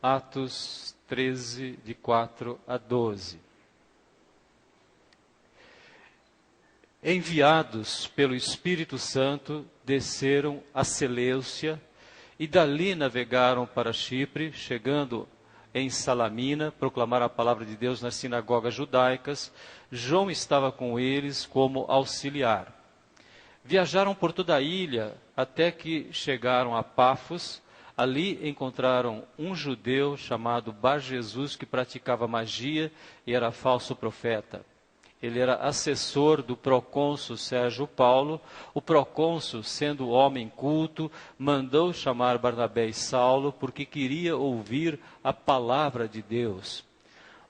Atos 13, de 4 a 12. Enviados pelo Espírito Santo, desceram a Seleucia e dali navegaram para Chipre, chegando em Salamina, proclamaram a palavra de Deus nas sinagogas judaicas. João estava com eles como auxiliar. Viajaram por toda a ilha até que chegaram a Pafos. Ali encontraram um judeu chamado Bar-Jesus que praticava magia e era falso profeta. Ele era assessor do procônsul Sérgio Paulo. O procônsul, sendo homem culto, mandou chamar Barnabé e Saulo porque queria ouvir a palavra de Deus.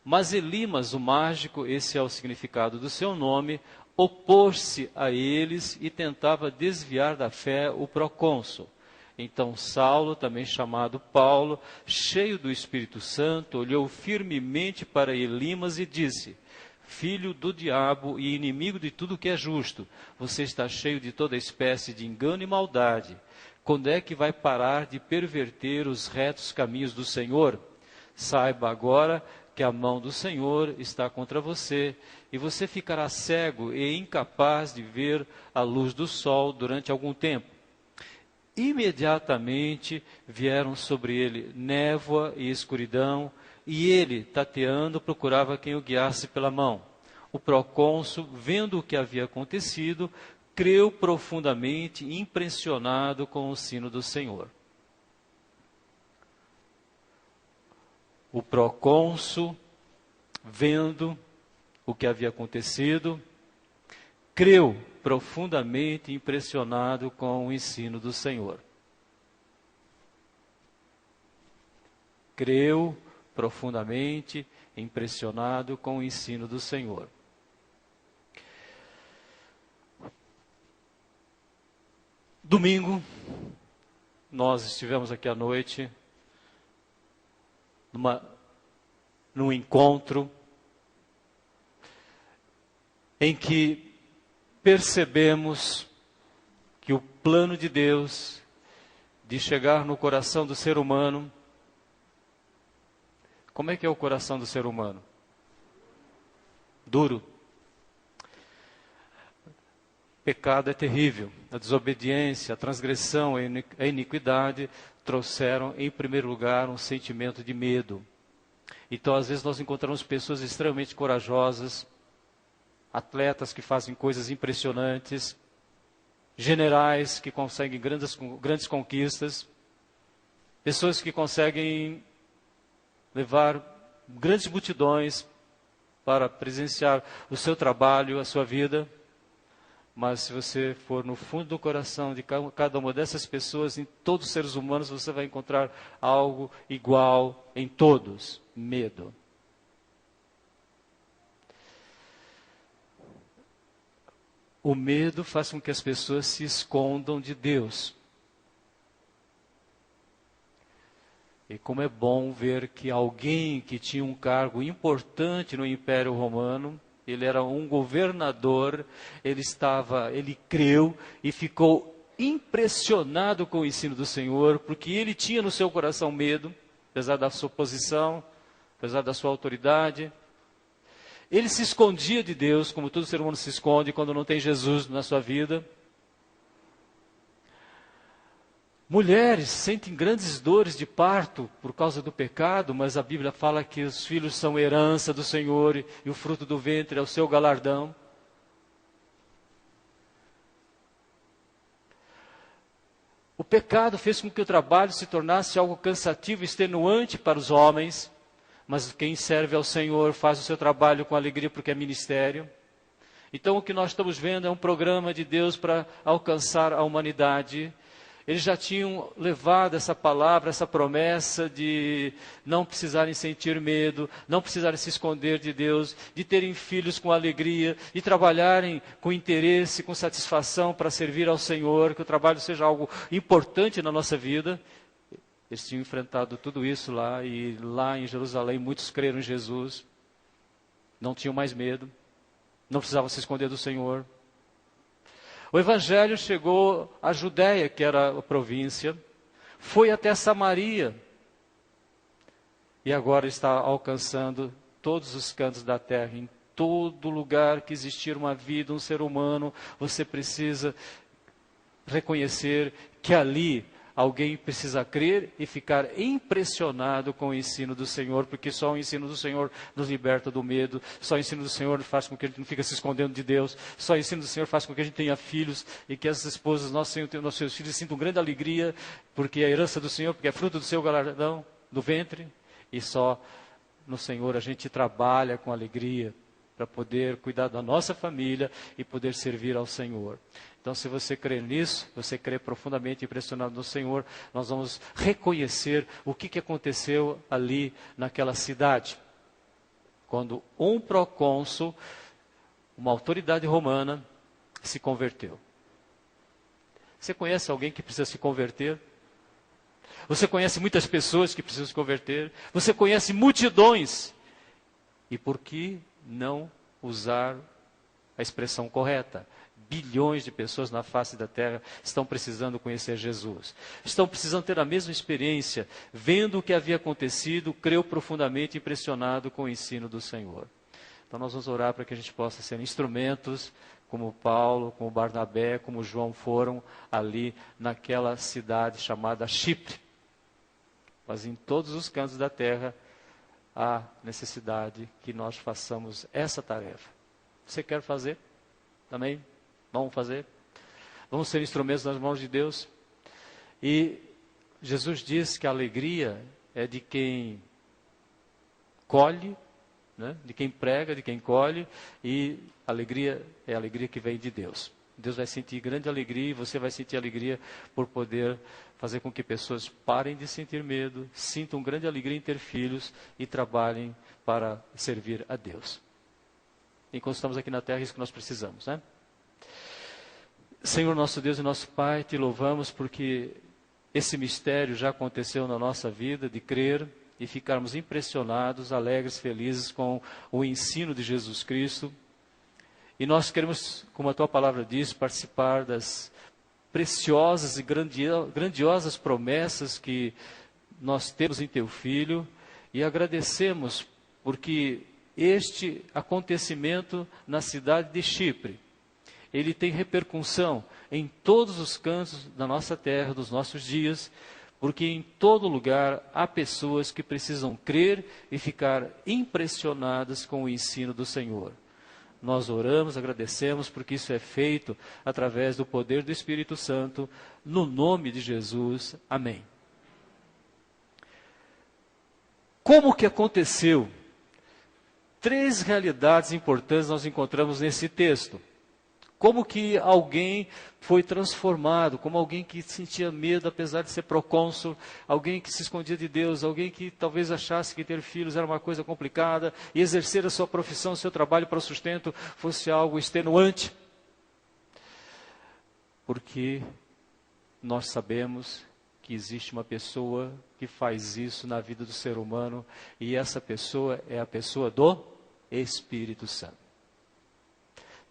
Mas Elimas, o mágico, esse é o significado do seu nome, opôs-se a eles e tentava desviar da fé o procônsul. Então Saulo, também chamado Paulo, cheio do Espírito Santo, olhou firmemente para Elimas e disse: Filho do diabo e inimigo de tudo que é justo, você está cheio de toda espécie de engano e maldade. Quando é que vai parar de perverter os retos caminhos do Senhor? Saiba agora que a mão do Senhor está contra você, e você ficará cego e incapaz de ver a luz do sol durante algum tempo. Imediatamente vieram sobre ele névoa e escuridão, e ele, tateando, procurava quem o guiasse pela mão. O procônsul, vendo o que havia acontecido, creu profundamente, impressionado com o ensino do Senhor. O procônsul, vendo o que havia acontecido, creu profundamente impressionado com o ensino do Senhor. Creu profundamente impressionado com o ensino do Senhor. Domingo, nós estivemos aqui à noite, num encontro em que percebemos que o plano de Deus de chegar no coração do ser humano. Como é que é o coração do ser humano? Duro. Pecado é terrível. A desobediência, a transgressão, a iniquidade trouxeram, em primeiro lugar, um sentimento de medo. Então, às vezes, nós encontramos pessoas extremamente corajosas, atletas que fazem coisas impressionantes, generais que conseguem grandes conquistas, pessoas que conseguem levar grandes multidões para presenciar o seu trabalho, a sua vida. Mas se você for no fundo do coração de cada uma dessas pessoas, em todos os seres humanos, você vai encontrar algo igual em todos: medo. O medo faz com que as pessoas se escondam de Deus. E como é bom ver que alguém que tinha um cargo importante no Império Romano, ele era um governador, ele creu e ficou impressionado com o ensino do Senhor, porque ele tinha no seu coração medo, apesar da sua posição, apesar da sua autoridade. Ele se escondia de Deus, como todo ser humano se esconde quando não tem Jesus na sua vida. Mulheres sentem grandes dores de parto por causa do pecado, mas a Bíblia fala que os filhos são herança do Senhor e o fruto do ventre é o seu galardão. O pecado fez com que o trabalho se tornasse algo cansativo e extenuante para os homens, mas quem serve ao Senhor faz o seu trabalho com alegria porque é ministério. Então o que nós estamos vendo é um programa de Deus para alcançar a humanidade. Eles já tinham levado essa palavra, essa promessa de não precisarem sentir medo, não precisarem se esconder de Deus, de terem filhos com alegria, de trabalharem com interesse, com satisfação para servir ao Senhor, que o trabalho seja algo importante na nossa vida. Eles tinham enfrentado tudo isso lá, e lá em Jerusalém muitos creram em Jesus, não tinham mais medo, não precisavam se esconder do Senhor. O Evangelho chegou à Judéia, que era a província, foi até Samaria. e agora está alcançando todos os cantos da terra. Em todo lugar que existir uma vida, um ser humano, você precisa reconhecer que ali alguém precisa crer e ficar impressionado com o ensino do Senhor, porque só o ensino do Senhor nos liberta do medo, só o ensino do Senhor faz com que a gente não fique se escondendo de Deus, só o ensino do Senhor faz com que a gente tenha filhos e que as esposas, nossos seus filhos sintam grande alegria, porque é a herança do Senhor, porque é fruto do seu galardão, do ventre, e só no Senhor a gente trabalha com alegria para poder cuidar da nossa família e poder servir ao Senhor. Então, se você crê nisso, você crê profundamente impressionado no Senhor, nós vamos reconhecer o que aconteceu ali naquela cidade. Quando um procônsul, uma autoridade romana, se converteu. Você conhece alguém que precisa se converter? Você conhece muitas pessoas que precisam se converter? Você conhece multidões? E por que não usar a expressão correta? Bilhões de pessoas na face da terra estão precisando conhecer Jesus. Estão precisando ter a mesma experiência, vendo o que havia acontecido, creu profundamente impressionado com o ensino do Senhor. Então nós vamos orar para que a gente possa ser instrumentos, como Paulo, como Barnabé, como João foram ali naquela cidade chamada Chipre. Mas em todos os cantos da terra há necessidade que nós façamos essa tarefa. Você quer fazer? Também? Vamos fazer? Vamos ser instrumentos nas mãos de Deus? E Jesus diz que a alegria é de quem colhe, né? De quem prega, de quem colhe, e a alegria é a alegria que vem de Deus. Deus vai sentir grande alegria e você vai sentir alegria por poder fazer com que pessoas parem de sentir medo, sintam grande alegria em ter filhos e trabalhem para servir a Deus. Enquanto estamos aqui na terra, é isso que nós precisamos, né? Senhor nosso Deus e nosso Pai, te louvamos porque esse mistério já aconteceu na nossa vida, de crer e ficarmos impressionados, alegres, felizes com o ensino de Jesus Cristo. E nós queremos, como a Tua palavra diz, participar das preciosas e grandiosas promessas que nós temos em Teu Filho e agradecemos porque este acontecimento na cidade de Chipre, ele tem repercussão em todos os cantos da nossa terra, dos nossos dias, porque em todo lugar há pessoas que precisam crer e ficar impressionadas com o ensino do Senhor. Nós oramos, agradecemos, porque isso é feito através do poder do Espírito Santo, no nome de Jesus. Amém. Como que aconteceu? 3 realidades importantes nós encontramos nesse texto. Como que alguém foi transformado, como alguém que sentia medo apesar de ser procônsul, alguém que se escondia de Deus, alguém que talvez achasse que ter filhos era uma coisa complicada e exercer a sua profissão, o seu trabalho para o sustento fosse algo extenuante. Porque nós sabemos que existe uma pessoa que faz isso na vida do ser humano e essa pessoa é a pessoa do Espírito Santo.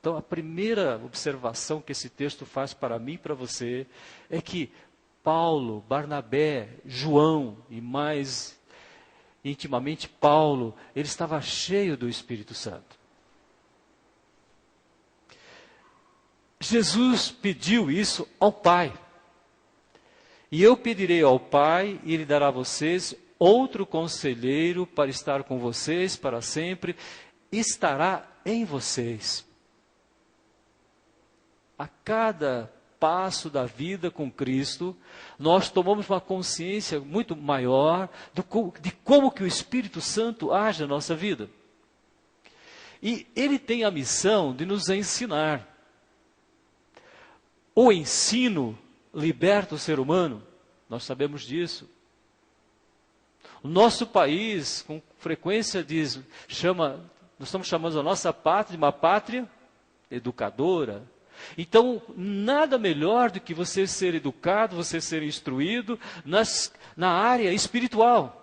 Então, a primeira observação que esse texto faz para mim e para você é que Paulo, Barnabé, João e mais intimamente Paulo, ele estava cheio do Espírito Santo. Jesus pediu isso ao Pai. E eu pedirei ao Pai e Ele dará a vocês outro conselheiro para estar com vocês para sempre, estará em vocês. A cada passo da vida com Cristo, nós tomamos uma consciência muito maior de como que o Espírito Santo age na nossa vida. E Ele tem a missão de nos ensinar. O ensino liberta o ser humano, nós sabemos disso. O nosso país, com frequência, nós estamos chamando a nossa pátria de uma pátria educadora. Então, nada melhor do que você ser educado, você ser instruído na área espiritual.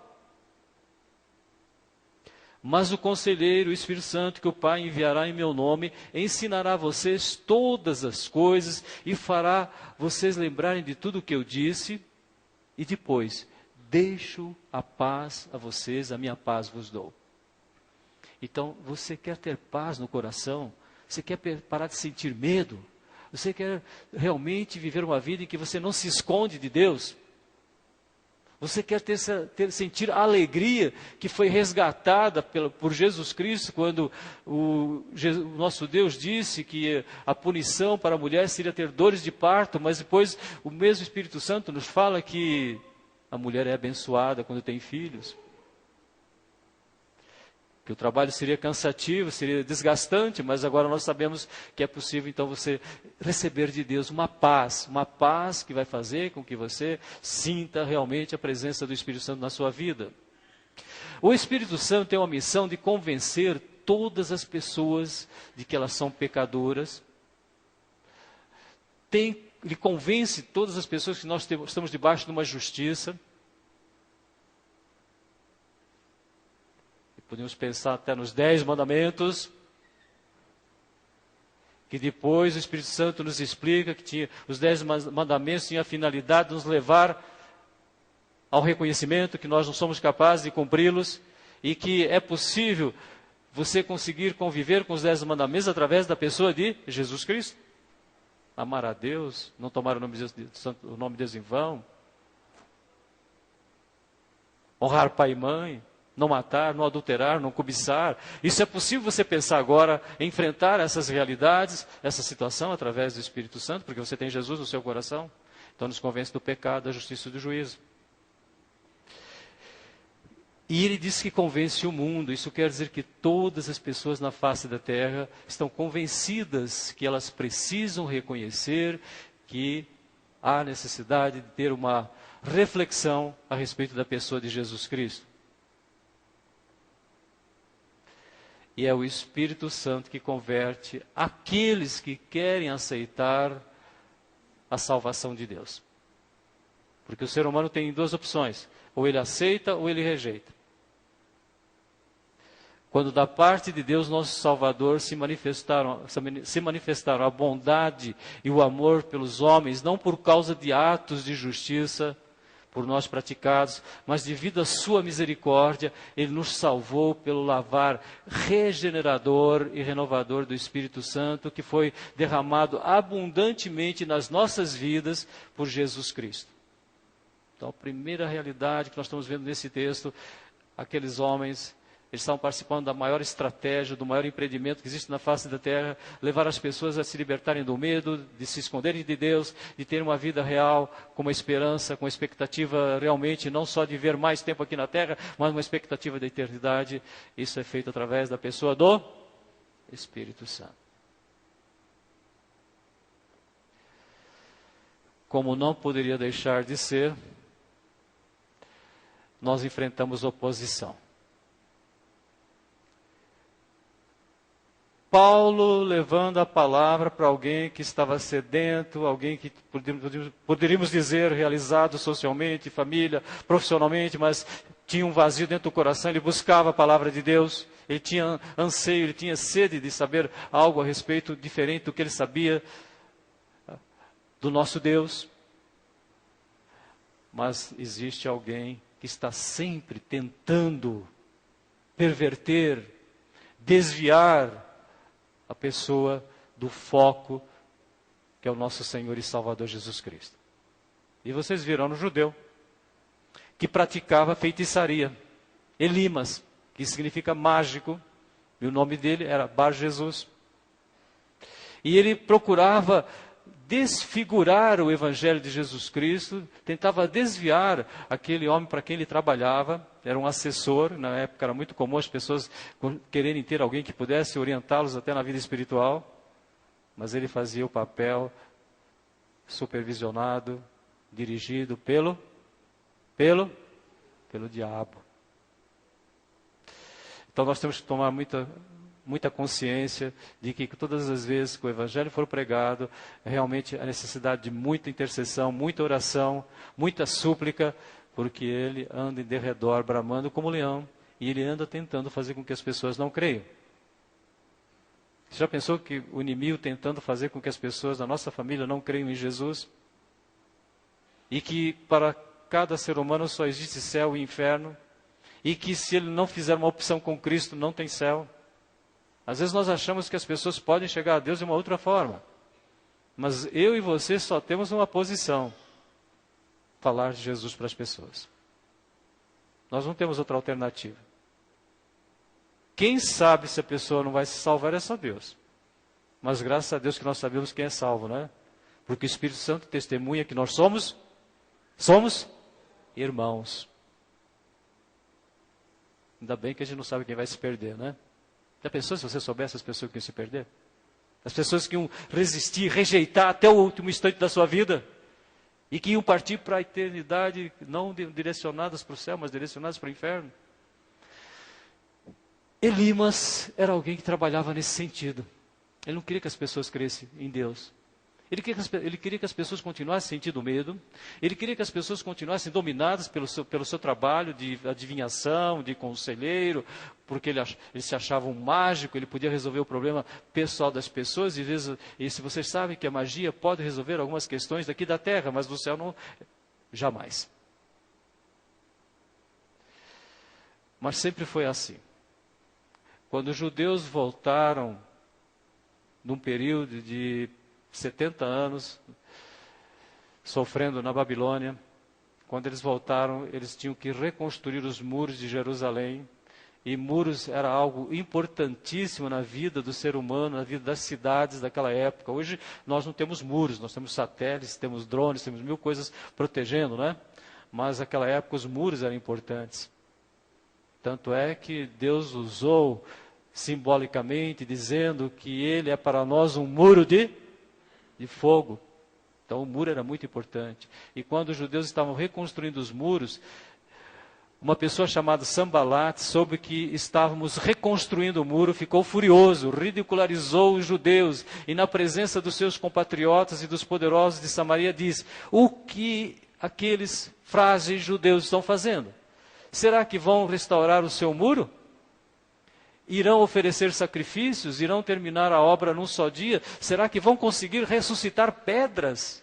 Mas o conselheiro, o Espírito Santo, que o Pai enviará em meu nome, ensinará a vocês todas as coisas e fará vocês lembrarem de tudo o que eu disse. E depois, deixo a paz a vocês, a minha paz vos dou. Então, você quer ter paz no coração? Você quer parar de sentir medo? Você quer realmente viver uma vida em que você não se esconde de Deus? Você quer sentir a alegria que foi resgatada por Jesus Cristo, quando o nosso Deus disse que a punição para a mulher seria ter dores de parto, mas depois o mesmo Espírito Santo nos fala que a mulher é abençoada quando tem filhos? Que o trabalho seria cansativo, seria desgastante, mas agora nós sabemos que é possível então você receber de Deus uma paz que vai fazer com que você sinta realmente a presença do Espírito Santo na sua vida. O Espírito Santo tem uma missão de convencer todas as pessoas de que elas são pecadoras. Ele convence todas as pessoas que nós estamos debaixo de uma justiça. Podemos pensar até nos 10 mandamentos, que depois o Espírito Santo nos explica que os 10 mandamentos tinham a finalidade de nos levar ao reconhecimento que nós não somos capazes de cumpri-los e que é possível você conseguir conviver com os 10 mandamentos através da pessoa de Jesus Cristo. Amar a Deus, não tomar o nome de Deus em vão, honrar pai e mãe, não matar, não adulterar, não cobiçar. Isso é possível você pensar agora, enfrentar essas realidades, essa situação através do Espírito Santo, porque você tem Jesus no seu coração. Então nos convence do pecado, da justiça e do juízo. E ele diz que convence o mundo. Isso quer dizer que todas as pessoas na face da terra estão convencidas que elas precisam reconhecer que há necessidade de ter uma reflexão a respeito da pessoa de Jesus Cristo. E é o Espírito Santo que converte aqueles que querem aceitar a salvação de Deus. Porque o ser humano tem duas opções: ou ele aceita ou ele rejeita. Quando da parte de Deus, nosso Salvador, se manifestaram a bondade e o amor pelos homens, não por causa de atos de justiça por nós praticados, mas devido à sua misericórdia, Ele nos salvou pelo lavar regenerador e renovador do Espírito Santo, que foi derramado abundantemente nas nossas vidas por Jesus Cristo. Então, a primeira realidade que nós estamos vendo nesse texto, aqueles homens, eles estavam participando da maior estratégia, do maior empreendimento que existe na face da terra, levar as pessoas a se libertarem do medo, de se esconderem de Deus, de terem uma vida real, com uma esperança, com uma expectativa realmente, não só de ver mais tempo aqui na terra, mas uma expectativa da eternidade. Isso é feito através da pessoa do Espírito Santo. Como não poderia deixar de ser, nós enfrentamos oposição. Paulo levando a palavra para alguém que estava sedento, alguém que poderíamos dizer realizado socialmente, família, profissionalmente, mas tinha um vazio dentro do coração. Ele buscava a palavra de Deus, ele tinha anseio, ele tinha sede de saber algo a respeito diferente do que ele sabia do nosso Deus. Mas existe alguém que está sempre tentando perverter, desviar a pessoa do foco que é o nosso Senhor e Salvador Jesus Cristo. E vocês viram no judeu que praticava feitiçaria, Elimas, que significa mágico, e o nome dele era Bar Jesus. E ele procurava desfigurar o Evangelho de Jesus Cristo, tentava desviar aquele homem para quem ele trabalhava, era um assessor. Na época era muito comum as pessoas quererem ter alguém que pudesse orientá-los até na vida espiritual, mas ele fazia o papel supervisionado, dirigido pelo diabo. Então nós temos que tomar muita consciência de que todas as vezes que o Evangelho for pregado, realmente a necessidade de muita intercessão, muita oração, muita súplica, porque ele anda em derredor, bramando como leão, e ele anda tentando fazer com que as pessoas não creiam. Você já pensou que o inimigo tentando fazer com que as pessoas da nossa família não creiam em Jesus? E que para cada ser humano só existe céu e inferno, e que se ele não fizer uma opção com Cristo, não tem céu. Às vezes nós achamos que as pessoas podem chegar a Deus de uma outra forma, mas eu e você só temos uma posição: falar de Jesus para as pessoas. Nós não temos outra alternativa. Quem sabe se a pessoa não vai se salvar é só Deus. Mas graças a Deus que nós sabemos quem é salvo, não é? Porque o Espírito Santo testemunha que nós somos irmãos. Ainda bem que a gente não sabe quem vai se perder, né? Já pensou se você soubesse as pessoas que iam se perder? As pessoas que iam resistir, rejeitar até o último instante da sua vida, e que iam partir para a eternidade, não direcionadas para o céu, mas direcionadas para o inferno. Elimas era alguém que trabalhava nesse sentido. Ele não queria que as pessoas crescem em Deus. Ele queria que as pessoas continuassem sentindo medo. Ele queria que as pessoas continuassem dominadas pelo seu trabalho de adivinhação, de conselheiro, porque ele se achava um mágico, ele podia resolver o problema pessoal das pessoas. E se vocês sabem que a magia pode resolver algumas questões daqui da terra, mas do céu não, jamais. Mas sempre foi assim. Quando os judeus voltaram, num período de 70 anos, sofrendo na Babilônia, quando eles voltaram, eles tinham que reconstruir os muros de Jerusalém, e muros era algo importantíssimo na vida do ser humano, na vida das cidades daquela época. Hoje nós não temos muros, nós temos satélites, temos drones, temos mil coisas protegendo, né? Mas naquela época os muros eram importantes. Tanto é que Deus usou simbolicamente, dizendo que ele é para nós um muro de fogo. Então o muro era muito importante. E quando os judeus estavam reconstruindo os muros, uma pessoa chamada Sambalat soube que estávamos reconstruindo o muro, ficou furioso, ridicularizou os judeus, e na presença dos seus compatriotas e dos poderosos de Samaria diz: o que aqueles frágeis judeus estão fazendo? Será que vão restaurar o seu muro? Irão oferecer sacrifícios? Irão terminar a obra num só dia? Será que vão conseguir ressuscitar pedras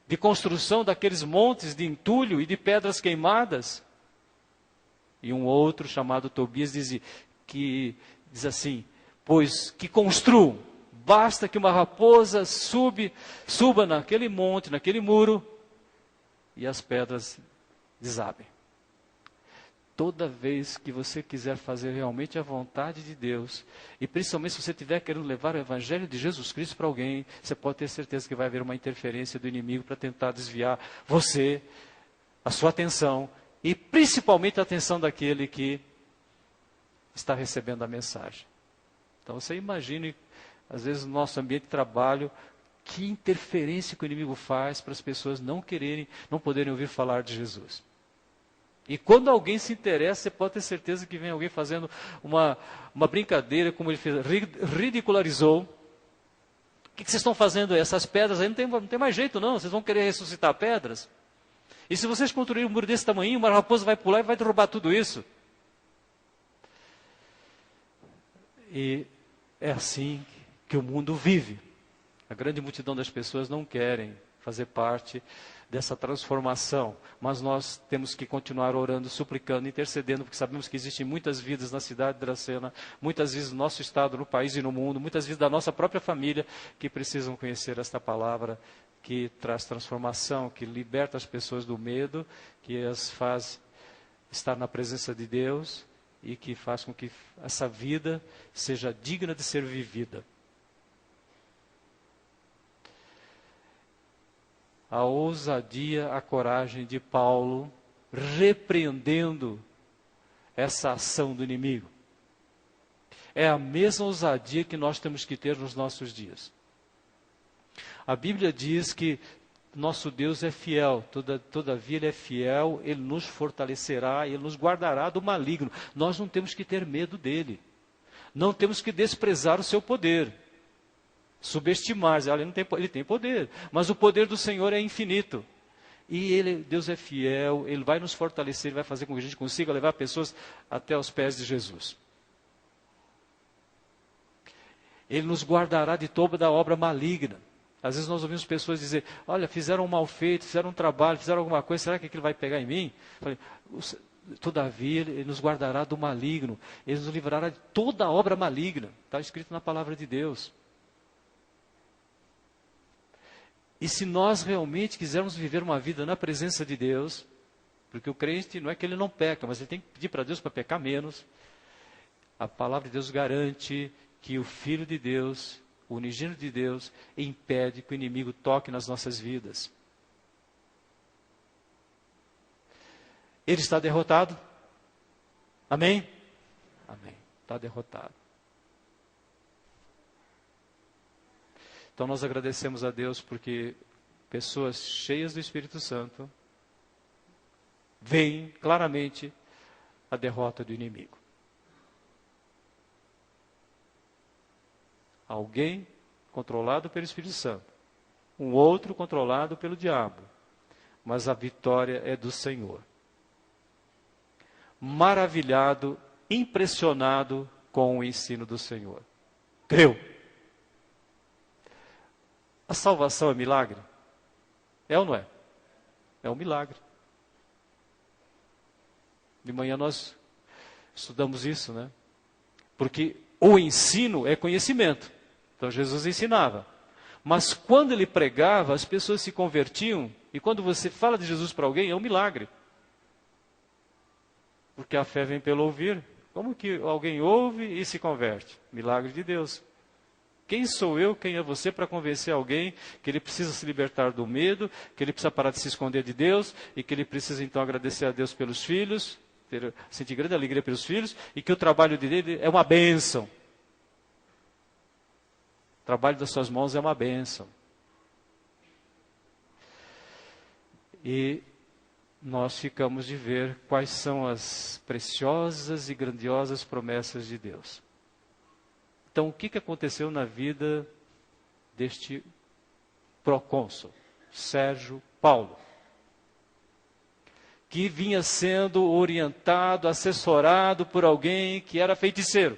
de construção daqueles montes de entulho e de pedras queimadas? E um outro chamado Tobias diz assim: pois que construam, basta que uma raposa suba naquele monte, naquele muro, e as pedras desabem. Toda vez que você quiser fazer realmente a vontade de Deus, e principalmente se você estiver querendo levar o Evangelho de Jesus Cristo para alguém, você pode ter certeza que vai haver uma interferência do inimigo para tentar desviar você, a sua atenção, e principalmente a atenção daquele que está recebendo a mensagem. Então você imagine, às vezes no nosso ambiente de trabalho, que interferência que o inimigo faz para as pessoas não poderem ouvir falar de Jesus. E quando alguém se interessa, você pode ter certeza que vem alguém fazendo uma brincadeira, como ele fez, ridicularizou. O que vocês estão fazendo aí? Essas pedras aí não tem mais jeito não, vocês vão querer ressuscitar pedras? E se vocês construírem um muro desse tamanho, uma raposa vai pular e vai derrubar tudo isso. E é assim que o mundo vive. A grande multidão das pessoas não querem fazer parte dessa transformação, mas nós temos que continuar orando, suplicando, intercedendo, porque sabemos que existem muitas vidas na cidade de Dracena, muitas vezes no nosso estado, no país e no mundo, muitas vezes da nossa própria família, que precisam conhecer esta palavra que traz transformação, que liberta as pessoas do medo, que as faz estar na presença de Deus e que faz com que essa vida seja digna de ser vivida. A ousadia, a coragem de Paulo, repreendendo essa ação do inimigo. É a mesma ousadia que nós temos que ter nos nossos dias. A Bíblia diz que nosso Deus é fiel, todavia Ele é fiel, Ele nos fortalecerá, Ele nos guardará do maligno. Nós não temos que ter medo dEle. Não temos que desprezar o seu poder. Subestimar, dizer, olha, ele tem poder, mas o poder do Senhor é infinito. E Deus é fiel, Ele vai nos fortalecer, Ele vai fazer com que a gente consiga levar pessoas até os pés de Jesus. Ele nos guardará de toda a obra maligna. Às vezes nós ouvimos pessoas dizer, olha, fizeram um mal feito, fizeram um trabalho, fizeram alguma coisa, será que aquilo vai pegar em mim? Eu falei, todavia Ele nos guardará do maligno, Ele nos livrará de toda obra maligna. Está escrito na palavra de Deus. E se nós realmente quisermos viver uma vida na presença de Deus, porque o crente não é que ele não peca, mas ele tem que pedir para Deus para pecar menos, a palavra de Deus garante que o Filho de Deus, o unigênito de Deus, impede que o inimigo toque nas nossas vidas. Ele está derrotado? Amém? Amém. Está derrotado. Então nós agradecemos a Deus porque pessoas cheias do Espírito Santo veem claramente a derrota do inimigo. Alguém controlado pelo Espírito Santo, um outro controlado pelo diabo, mas a vitória é do Senhor. Maravilhado, impressionado com o ensino do Senhor. Creu. A salvação é milagre? É ou não é? É um milagre. De manhã nós estudamos isso, né? Porque o ensino é conhecimento. Então Jesus ensinava. Mas quando ele pregava, as pessoas se convertiam. E quando você fala de Jesus para alguém, é um milagre. Porque a fé vem pelo ouvir. Como que alguém ouve e se converte? Milagre de Deus. Quem sou eu, quem é você para convencer alguém que ele precisa se libertar do medo, que ele precisa parar de se esconder de Deus e que ele precisa então agradecer a Deus pelos filhos, sentir grande alegria pelos filhos e que o trabalho dele é uma bênção. O trabalho das suas mãos é uma bênção. E nós ficamos de ver quais são as preciosas e grandiosas promessas de Deus. Então, o que aconteceu na vida deste procônsul, Sérgio Paulo, que vinha sendo orientado, assessorado por alguém que era feiticeiro.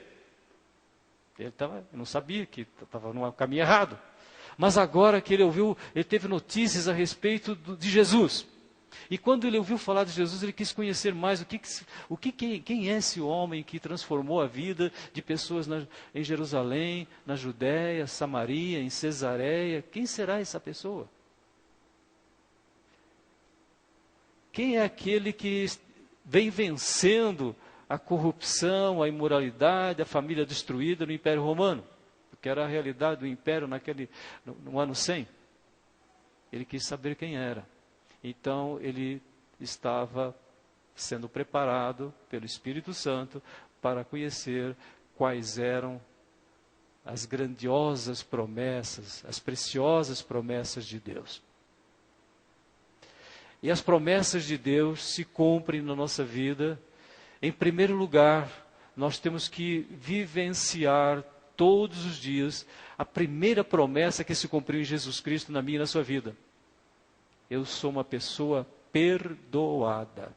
Ele não sabia que estava no caminho errado. Mas agora que ele ouviu, ele teve notícias a respeito de Jesus. E quando ele ouviu falar de Jesus, ele quis conhecer mais quem é esse homem que transformou a vida de pessoas em Jerusalém, na Judéia, Samaria, em Cesareia. Quem será essa pessoa? Quem é aquele que vem vencendo a corrupção, a imoralidade, a família destruída no Império Romano? Porque era a realidade do Império no ano 100. Ele quis saber quem era. Então, ele estava sendo preparado pelo Espírito Santo para conhecer quais eram as grandiosas promessas, as preciosas promessas de Deus. E as promessas de Deus se cumprem na nossa vida. Em primeiro lugar, nós temos que vivenciar todos os dias a primeira promessa que se cumpriu em Jesus Cristo na minha e na sua vida. Eu sou uma pessoa perdoada.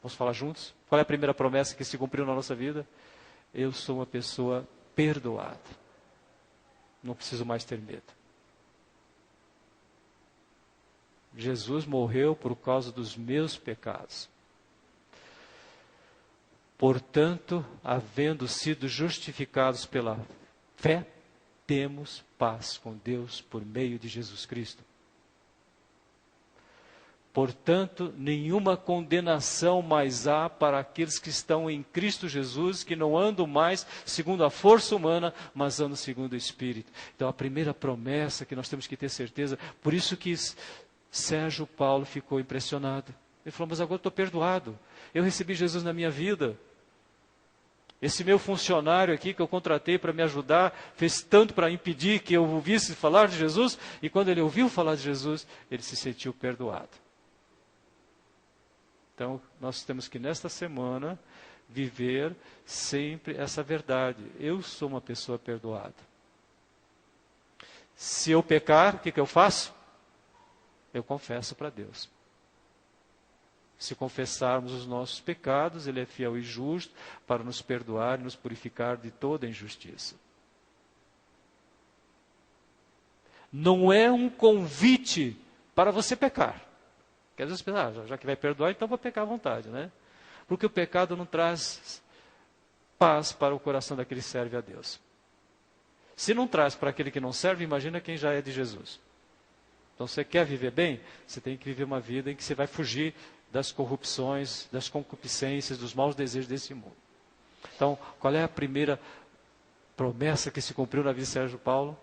Vamos falar juntos? Qual é a primeira promessa que se cumpriu na nossa vida? Eu sou uma pessoa perdoada. Não preciso mais ter medo. Jesus morreu por causa dos meus pecados. Portanto, havendo sido justificados pela fé, temos paz com Deus por meio de Jesus Cristo. Portanto, nenhuma condenação mais há para aqueles que estão em Cristo Jesus, que não andam mais segundo a força humana, mas andam segundo o Espírito. Então, a primeira promessa que nós temos que ter certeza, por isso que Sérgio Paulo ficou impressionado. Ele falou, mas agora eu estou perdoado. Eu recebi Jesus na minha vida. Esse meu funcionário aqui que eu contratei para me ajudar, fez tanto para impedir que eu ouvisse falar de Jesus, e quando ele ouviu falar de Jesus, ele se sentiu perdoado. Então, nós temos que, nesta semana, viver sempre essa verdade. Eu sou uma pessoa perdoada. Se eu pecar, o que eu faço? Eu confesso para Deus. Se confessarmos os nossos pecados, Ele é fiel e justo para nos perdoar e nos purificar de toda injustiça. Não é um convite para você pecar. Porque às vezes você pensa, já que vai perdoar, então vou pecar à vontade, né? Porque o pecado não traz paz para o coração daquele que serve a Deus. Se não traz para aquele que não serve, imagina quem já é de Jesus. Então, você quer viver bem? Você tem que viver uma vida em que você vai fugir das corrupções, das concupiscências, dos maus desejos desse mundo. Então, qual é a primeira promessa que se cumpriu na vida de Sérgio Paulo?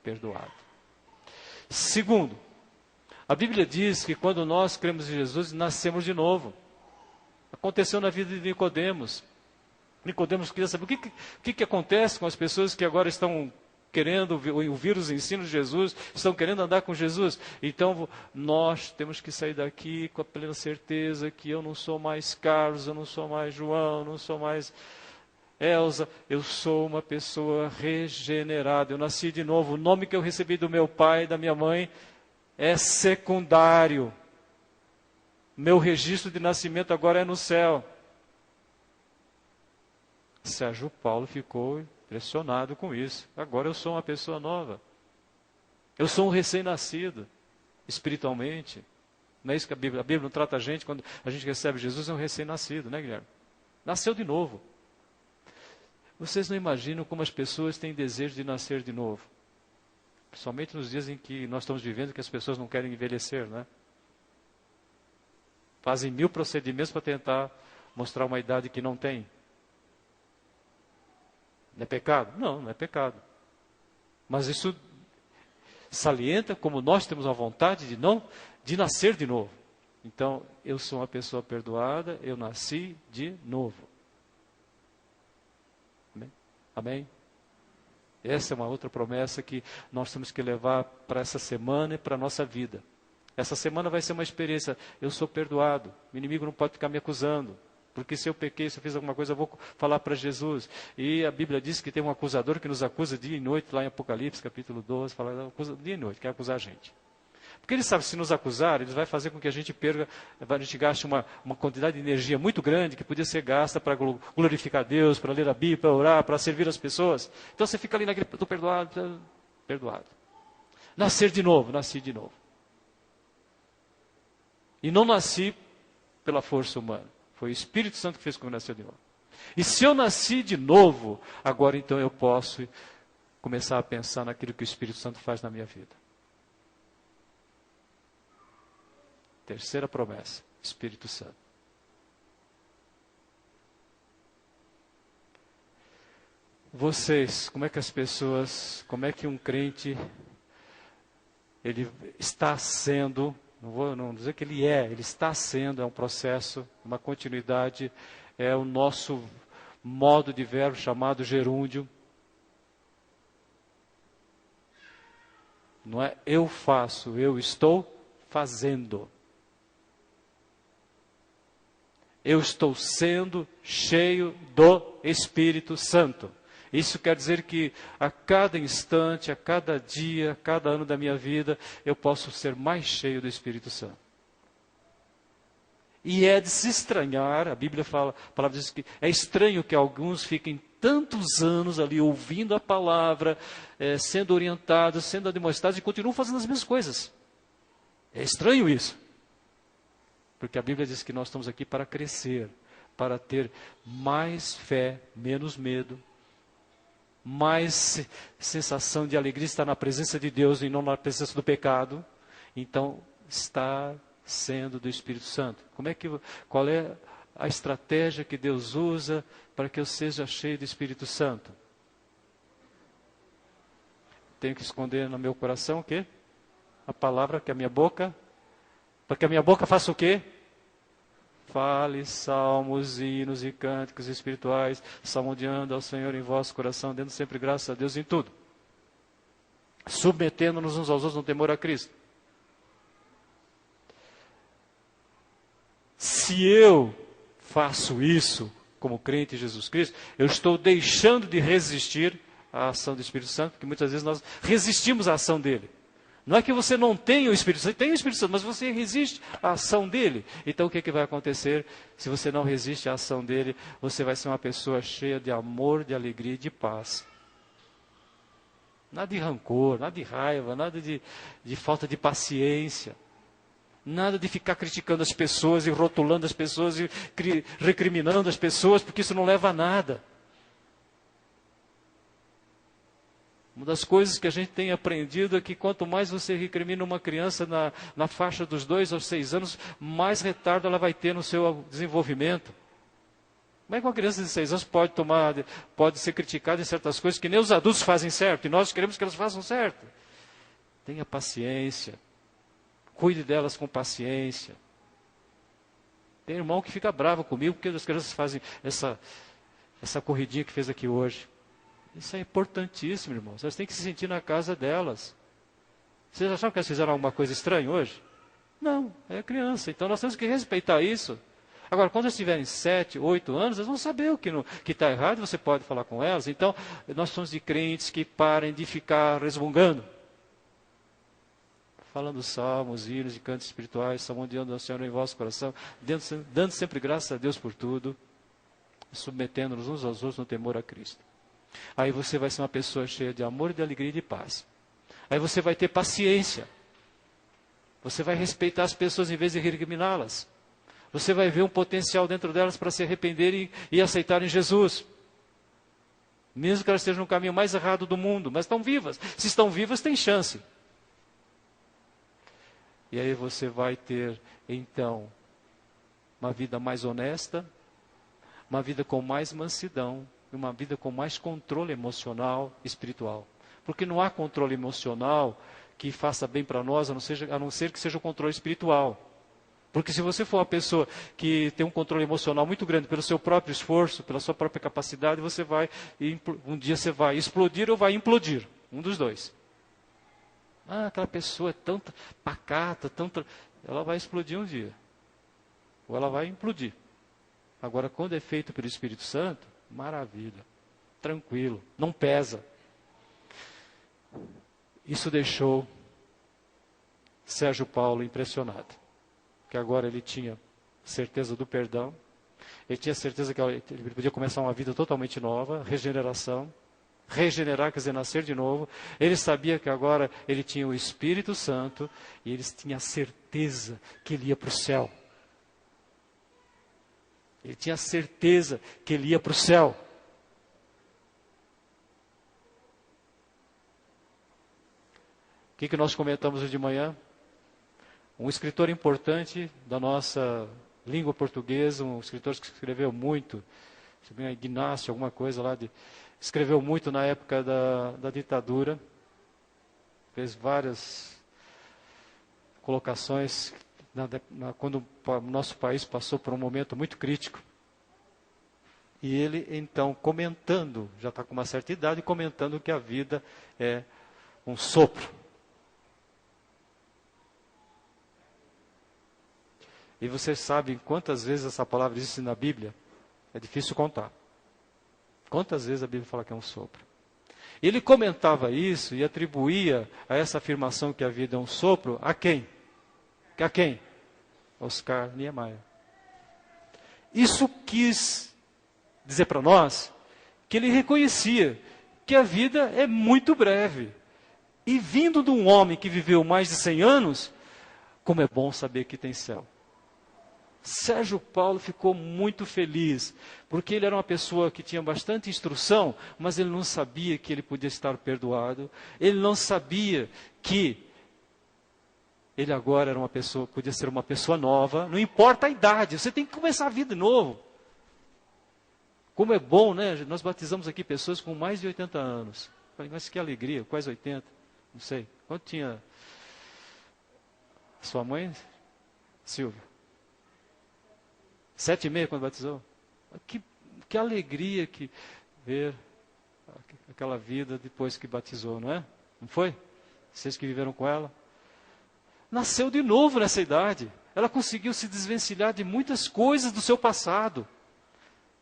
Perdoado. Segundo, a Bíblia diz que quando nós cremos em Jesus, nascemos de novo. Aconteceu na vida de Nicodemos. Nicodemos queria saber o que acontece com as pessoas que agora estão querendo ouvir os ensinos de Jesus, estão querendo andar com Jesus. Então, nós temos que sair daqui com a plena certeza que eu não sou mais Carlos, eu não sou mais João, eu não sou mais Elza, eu sou uma pessoa regenerada, eu nasci de novo. O nome que eu recebi do meu pai e da minha mãe é secundário. Meu registro de nascimento agora é no céu. Sérgio Paulo ficou impressionado com isso. Agora eu sou uma pessoa nova. Eu sou um recém-nascido, espiritualmente. Não é isso que a Bíblia não trata a gente, quando a gente recebe Jesus, é um recém-nascido, né, Guilherme? Nasceu de novo. Vocês não imaginam como as pessoas têm desejo de nascer de novo. Principalmente nos dias em que nós estamos vivendo, que as pessoas não querem envelhecer, né? Fazem 1000 procedimentos para tentar mostrar uma idade que não tem. Não é pecado? Não, não é pecado. Mas isso salienta como nós temos a vontade de nascer de novo. Então, eu sou uma pessoa perdoada, eu nasci de novo. Amém? Amém? Essa é uma outra promessa que nós temos que levar para essa semana e para a nossa vida. Essa semana vai ser uma experiência. Eu sou perdoado. O inimigo não pode ficar me acusando. Porque se eu pequei, se eu fiz alguma coisa, eu vou falar para Jesus. E a Bíblia diz que tem um acusador que nos acusa dia e noite, lá em Apocalipse, capítulo 12, fala acusa dia e noite, quer acusar a gente. Porque ele sabe que se nos acusar, ele vai fazer com que a gente perca, a gente gaste uma quantidade de energia muito grande, que podia ser gasta para glorificar a Deus, para ler a Bíblia, para orar, para servir as pessoas. Então você fica ali naquele, estou perdoado, perdoado. Nascer de novo, nasci de novo. E não nasci pela força humana. Foi o Espírito Santo que fez com que eu nasci de novo. E se eu nasci de novo, agora então eu posso começar a pensar naquilo que o Espírito Santo faz na minha vida. Terceira promessa, Espírito Santo. Vocês, como é que um crente, ele está sendo... Não vou dizer que ele está sendo, é um processo, uma continuidade, é o nosso modo de verbo chamado gerúndio. Não é eu faço, eu estou fazendo. Eu estou sendo cheio do Espírito Santo. Isso quer dizer que a cada instante, a cada dia, a cada ano da minha vida, eu posso ser mais cheio do Espírito Santo. E é de se estranhar, a Bíblia fala, a palavra diz que é estranho que alguns fiquem tantos anos ali ouvindo a palavra, sendo orientados, sendo admoestados e continuam fazendo as mesmas coisas. É estranho isso. Porque a Bíblia diz que nós estamos aqui para crescer, para ter mais fé, menos medo, mais sensação de alegria, estar na presença de Deus e não na presença do pecado. Então, está sendo do Espírito Santo. Qual é a estratégia que Deus usa para que eu seja cheio do Espírito Santo? Tenho que esconder no meu coração o quê? A palavra que a minha boca, para que a minha boca faça o quê? Fale salmos, hinos e cânticos espirituais, salmodiando ao Senhor em vosso coração, dando sempre graças a Deus em tudo. Submetendo-nos uns aos outros no temor a Cristo. Se eu faço isso como crente em Jesus Cristo, eu estou deixando de resistir à ação do Espírito Santo, porque muitas vezes nós resistimos à ação dele. Não é que você não tenha o Espírito Santo, tem o Espírito Santo, mas você resiste à ação dele. Então o que vai acontecer? Se você não resiste à ação dele, você vai ser uma pessoa cheia de amor, de alegria e de paz. Nada de rancor, nada de raiva, nada de falta de paciência. Nada de ficar criticando as pessoas e rotulando as pessoas e recriminando as pessoas, porque isso não leva a nada. Uma das coisas que a gente tem aprendido é que quanto mais você recrimina uma criança na faixa dos 2 aos 6 anos, mais retardo ela vai ter no seu desenvolvimento. Como é que uma criança de 6 anos pode ser criticada em certas coisas que nem os adultos fazem certo, e nós queremos que elas façam certo? Tenha paciência. Cuide delas com paciência. Tem irmão que fica bravo comigo porque as crianças fazem essa corridinha que fez aqui hoje. Isso é importantíssimo, irmãos. Elas têm que se sentir na casa delas. Vocês acharam que elas fizeram alguma coisa estranha hoje? Não, é criança. Então nós temos que respeitar isso. Agora, quando eles tiverem 7, 8 anos, eles vão saber o que está errado, você pode falar com elas. Então, nós somos de crentes que parem de ficar resmungando. Falando salmos, hinos e cantos espirituais, salmodiando ao Senhor em vosso coração, dando sempre graças a Deus por tudo, submetendo-nos uns aos outros no temor a Cristo. Aí você vai ser uma pessoa cheia de amor, de alegria e de paz. Aí você vai ter paciência. Você vai respeitar as pessoas em vez de recriminá-las. Você vai ver um potencial dentro delas para se arrependerem e aceitarem Jesus. Mesmo que elas estejam no caminho mais errado do mundo, mas estão vivas. Se estão vivas, tem chance. E aí você vai ter, então, uma vida mais honesta, uma vida com mais mansidão, uma vida com mais controle emocional e espiritual. Porque não há controle emocional que faça bem para nós, a não ser que seja o controle espiritual. Porque se você for uma pessoa que tem um controle emocional muito grande pelo seu próprio esforço, pela sua própria capacidade, um dia você vai explodir ou vai implodir. Um dos dois. Aquela pessoa é tão pacata, ela vai explodir um dia. Ou ela vai implodir. Agora, quando é feito pelo Espírito Santo, maravilha. Tranquilo, não pesa. Isso deixou Sérgio Paulo impressionado. Que agora ele tinha certeza do perdão. Ele tinha certeza que ele podia começar uma vida totalmente nova, regeneração. Regenerar, quer dizer, nascer de novo. Ele sabia que agora ele tinha o Espírito Santo e ele tinha certeza que ele ia para o céu. Ele tinha certeza que ele ia para o céu. O que nós comentamos hoje de manhã? Um escritor importante da nossa língua portuguesa, um escritor que escreveu muito, Ignácio, alguma coisa lá escreveu muito na época da ditadura, fez várias colocações quando o nosso país passou por um momento muito crítico. E ele, então, comentando, já está com uma certa idade, comentando que a vida é um sopro. E vocês sabem quantas vezes essa palavra existe na Bíblia? É difícil contar. Quantas vezes a Bíblia fala que é um sopro? Ele comentava isso e atribuía a essa afirmação que a vida é um sopro a quem? A quem? Oscar Niemeyer. Isso quis dizer para nós que ele reconhecia que a vida é muito breve. E vindo de um homem que viveu mais de 100 anos, como é bom saber que tem céu. Sérgio Paulo ficou muito feliz, porque ele era uma pessoa que tinha bastante instrução, mas ele não sabia que ele podia estar perdoado, ele não sabia que ele agora era uma pessoa, podia ser uma pessoa nova, não importa a idade, você tem que começar a vida de novo. Como é bom, né? Nós batizamos aqui pessoas com mais de 80 anos. Falei, mas que alegria, quase 80, não sei. Quanto tinha sua mãe, Silvia? 7,5 quando batizou. Que alegria que ver aquela vida depois que batizou, não é? Não foi? Vocês que viveram com ela. Nasceu de novo nessa idade. Ela conseguiu se desvencilhar de muitas coisas do seu passado.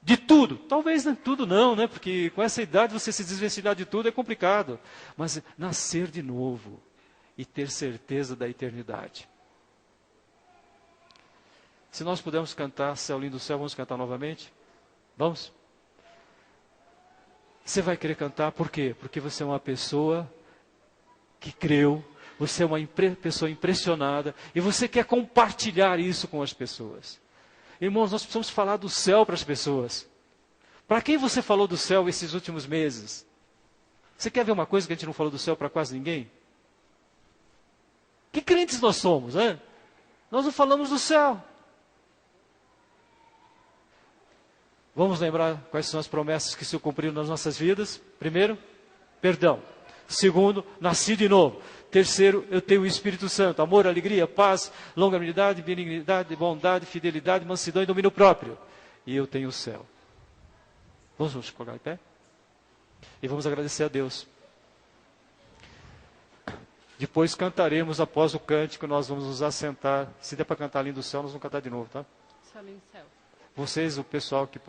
De tudo. Talvez nem tudo não, né? Porque com essa idade você se desvencilhar de tudo é complicado. Mas nascer de novo e ter certeza da eternidade. Se nós pudermos cantar Céu Lindo do Céu, vamos cantar novamente? Vamos? Você vai querer cantar por quê? Porque você é uma pessoa que creu, você é uma pessoa impressionada e você quer compartilhar isso com as pessoas. Irmãos, nós precisamos falar do céu para as pessoas. Para quem você falou do céu esses últimos meses? Você quer ver uma coisa que a gente não falou do céu para quase ninguém? Que crentes nós somos, né? Nós não falamos do céu. Vamos lembrar quais são as promessas que se cumpriram nas nossas vidas? Primeiro, perdão. Segundo, nasci de novo. Terceiro, eu tenho o Espírito Santo. Amor, alegria, paz, longanimidade, benignidade, bondade, fidelidade, mansidão e domínio próprio. E eu tenho o céu. Vamos nos colocar em pé? E vamos agradecer a Deus. Depois cantaremos, após o cântico, nós vamos nos assentar. Se der para cantar Lindo Céu, nós vamos cantar de novo, tá? Só Lindo Céu. Vocês, o pessoal que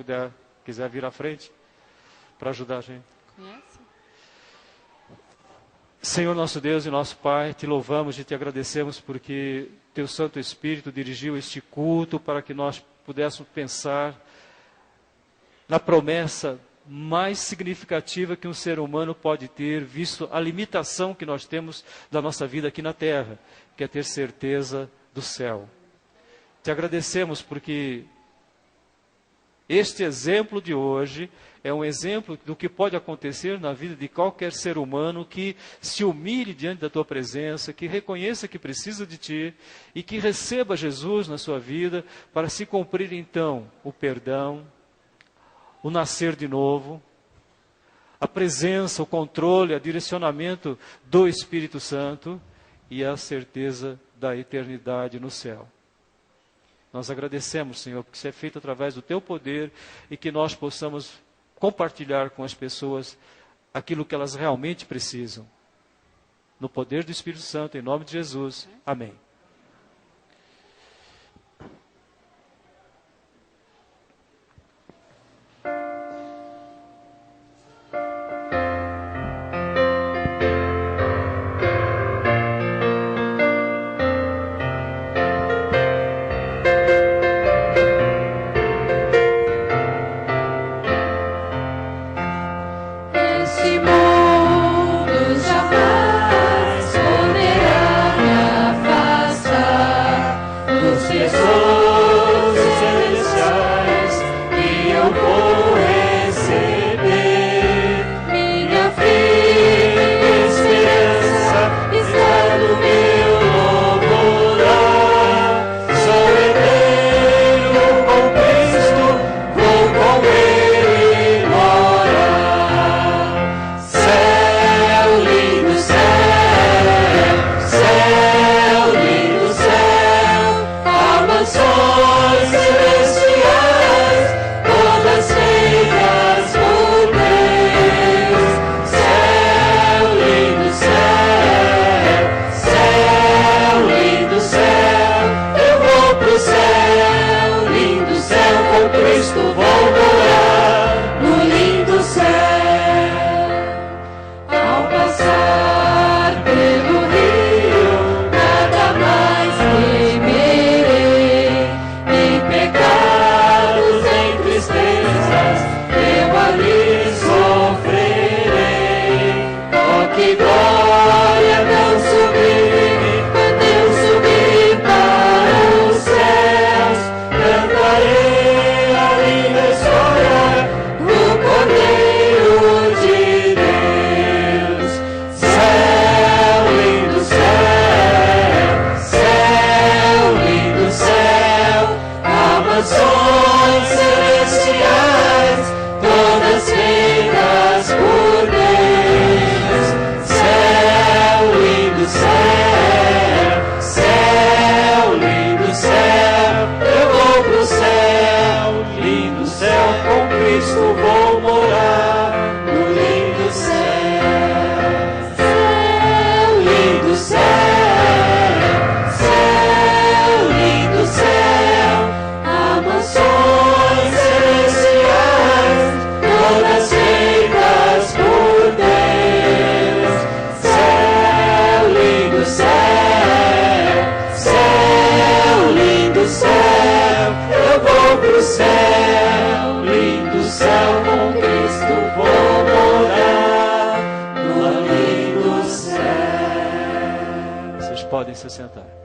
quiser vir à frente, para ajudar a gente. Conhece? Senhor nosso Deus e nosso Pai, te louvamos e te agradecemos porque teu Santo Espírito dirigiu este culto para que nós pudéssemos pensar na promessa mais significativa que um ser humano pode ter, visto a limitação que nós temos da nossa vida aqui na terra, que é ter certeza do céu. Te agradecemos porque este exemplo de hoje é um exemplo do que pode acontecer na vida de qualquer ser humano que se humilhe diante da tua presença, que reconheça que precisa de ti e que receba Jesus na sua vida para se cumprir então o perdão, o nascer de novo, a presença, o controle, o direcionamento do Espírito Santo e a certeza da eternidade no céu. Nós agradecemos, Senhor, porque isso é feito através do teu poder e que nós possamos compartilhar com as pessoas aquilo que elas realmente precisam. No poder do Espírito Santo, em nome de Jesus. Amém. Cristo vou morar no lindo céu. podem se sentar.